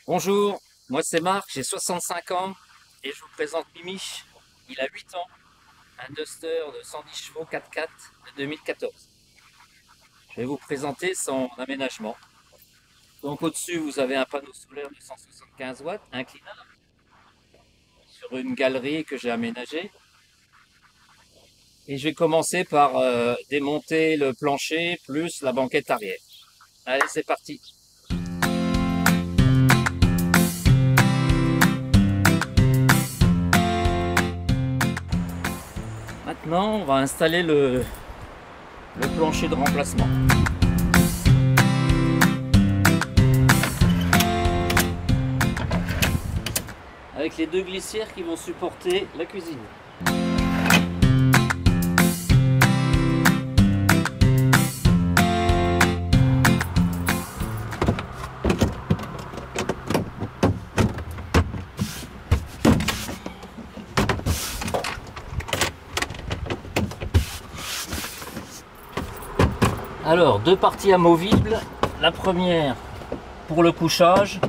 Bonjour, moi c'est Marc, j'ai 65 ans et je vous présente Mimi. Il a 8 ans, un Duster de 110 chevaux 4x4 de 2014. Je vais vous présenter son aménagement. Donc au-dessus, vous avez un panneau solaire de 175 watts inclinable sur une galerie que j'ai aménagée. Et je vais commencer par démonter le plancher plus la banquette arrière. Allez, c'est parti. Maintenant, on va installer le plancher de remplacement. Avec les deux glissières qui vont supporter la cuisine. Alors, deux parties amovibles. La première pour le couchage,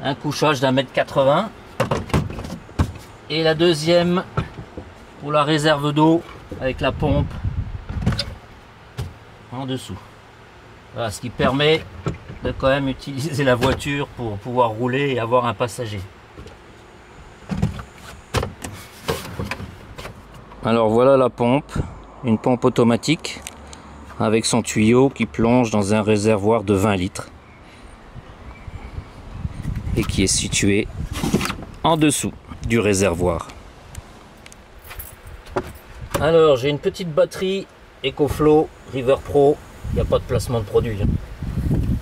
un couchage d'1,80 m. Et la deuxième pour la réserve d'eau avec la pompe en dessous. Voilà, ce qui permet de quand même utiliser la voiture pour pouvoir rouler et avoir un passager. Alors voilà la pompe, une pompe automatique avec son tuyau qui plonge dans un réservoir de 20 litres et qui est situé en dessous du réservoir. Alors j'ai une petite batterie EcoFlow River Pro, il n'y a pas de placement de produit,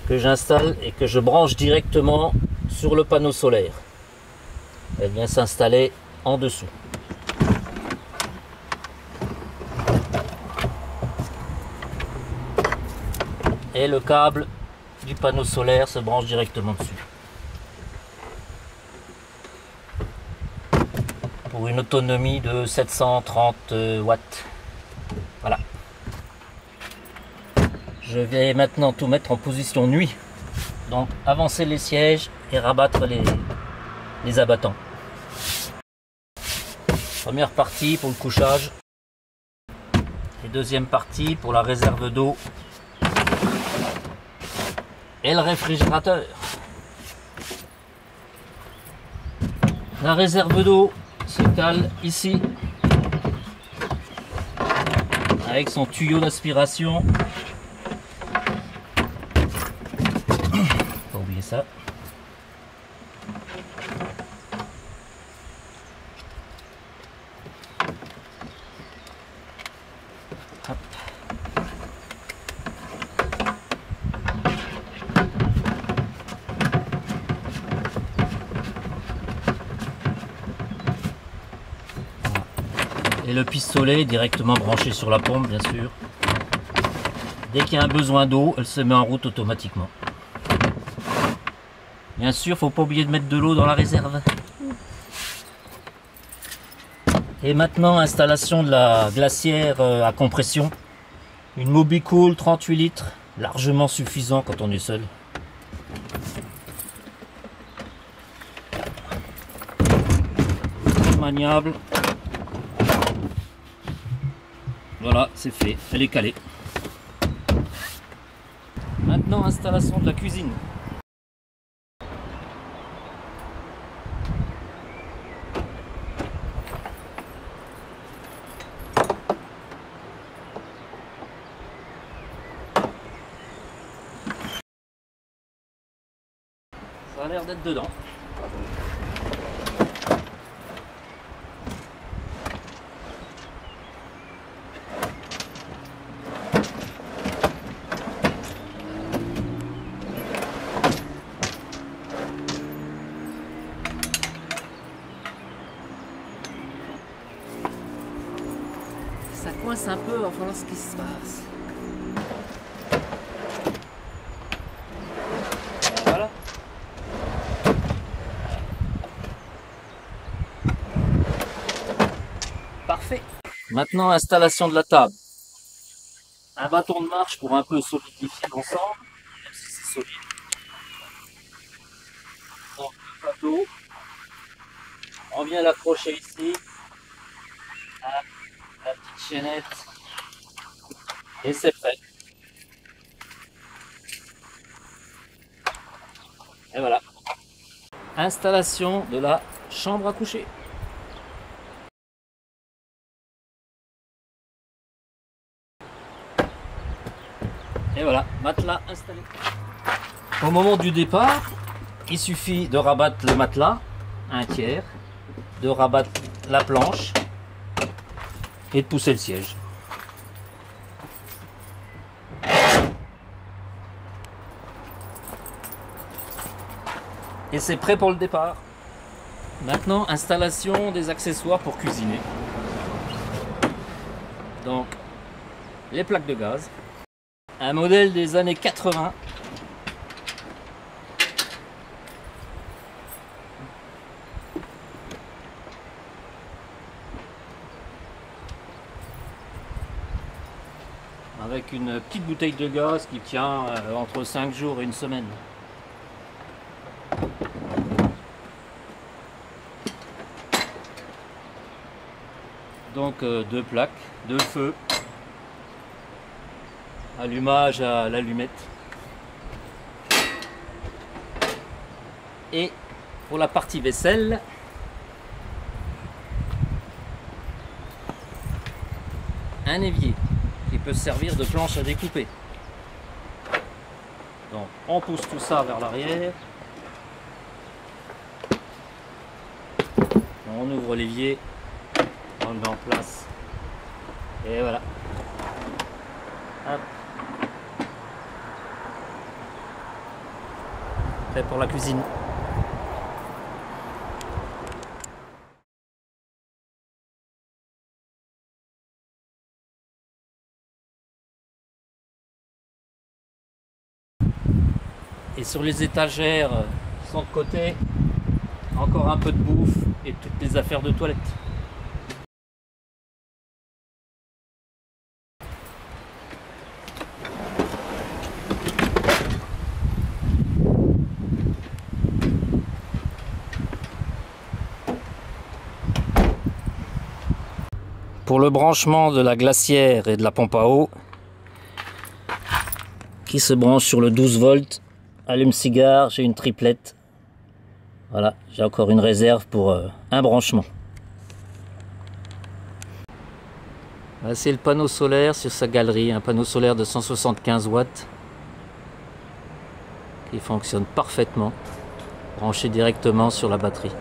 que j'installe et que je branche directement sur le panneau solaire. Elle vient s'installer en dessous. Et le câble du panneau solaire se branche directement dessus. Pour une autonomie de 730 watts. Voilà. Je vais maintenant tout mettre en position nuit. Donc avancer les sièges et rabattre les abattants. Première partie pour le couchage. Et deuxième partie pour la réserve d'eau. Et le réfrigérateur. La réserve d'eau se cale ici avec son tuyau d'aspiration. Pas oublier ça. Hop. Et le pistolet directement branché sur la pompe, bien sûr. Dès qu'il y a un besoin d'eau, elle se met en route automatiquement. Bien sûr, faut pas oublier de mettre de l'eau dans la réserve. Et maintenant, installation de la glacière à compression. Une Mobicool 38 litres, largement suffisant quand on est seul. Maniable. Voilà, c'est fait, elle est calée. Maintenant, installation de la cuisine. Ça a l'air d'être dedans. Ça coince un peu, il va falloir ce qui se passe. Voilà. Parfait. Maintenant, installation de la table. Un bâton de marche pour un peu solidifier l'ensemble, même si c'est solide. plateau. On vient l'accrocher ici à la petite chaînette et c'est prêt. Et voilà. Installation de la chambre à coucher. Et voilà, matelas installé. Au moment du départ, il suffit de rabattre le matelas, un tiers, de rabattre la planche et de pousser le siège. Et c'est prêt pour le départ. Maintenant, installation des accessoires pour cuisiner. Donc, les plaques de gaz. Un modèle des années 80. Avec une petite bouteille de gaz qui tient entre 5 jours et une semaine. Donc deux plaques, deux feux, allumage à l'allumette. Et pour la partie vaisselle, un évier qui peut servir de planche à découper. Donc on pousse tout ça vers l'arrière. On ouvre l'évier, on le met en place. Et voilà. Hop. Prêt pour la cuisine. Et sur les étagères qui sont de côté, encore un peu de bouffe et toutes les affaires de toilette. Pour le branchement de la glacière et de la pompe à eau, qui se branche sur le 12 volts, allume-cigare, j'ai une triplette. Voilà, j'ai encore une réserve pour un branchement. Là, c'est le panneau solaire sur sa galerie, un panneau solaire de 175 watts qui fonctionne parfaitement, branché directement sur la batterie.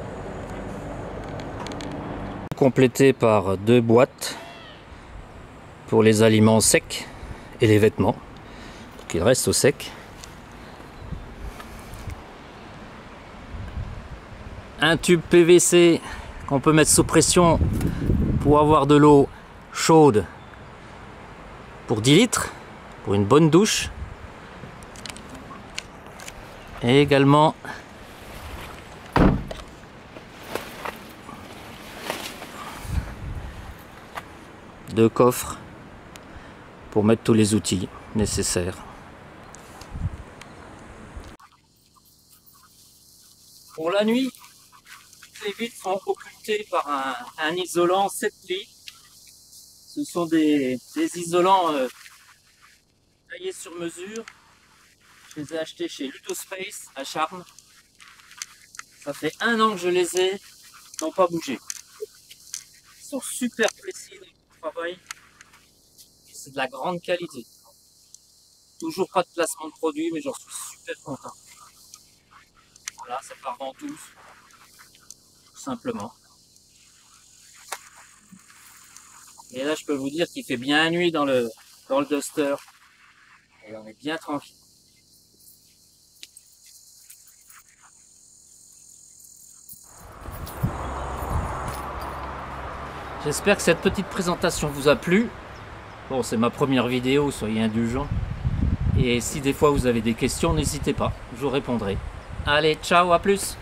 Complété par deux boîtes pour les aliments secs et les vêtements, pour qu'ils restent au sec. Un tube PVC qu'on peut mettre sous pression pour avoir de l'eau chaude pour 10 litres, pour une bonne douche. Et également deux coffres pour mettre tous les outils nécessaires. Pour la nuit, les vitres sont occultées par un isolant 7 plis. Ce sont des isolants taillés sur mesure. Je les ai achetés chez Ludospace à Charmes. Ça fait 1 an que je les ai, ils n'ont pas bougé. Ils sont super précis dans le travail. Et c'est de la grande qualité. Toujours pas de placement de produit, mais j'en suis super content. Voilà, ça part ventouse. Tout simplement. Et là, je peux vous dire qu'il fait bien nuit dans le Duster. Et on est bien tranquille. J'espère que cette petite présentation vous a plu. Bon, c'est ma première vidéo, soyez indulgents. Et si des fois vous avez des questions, n'hésitez pas, je vous répondrai. Allez, ciao, à plus!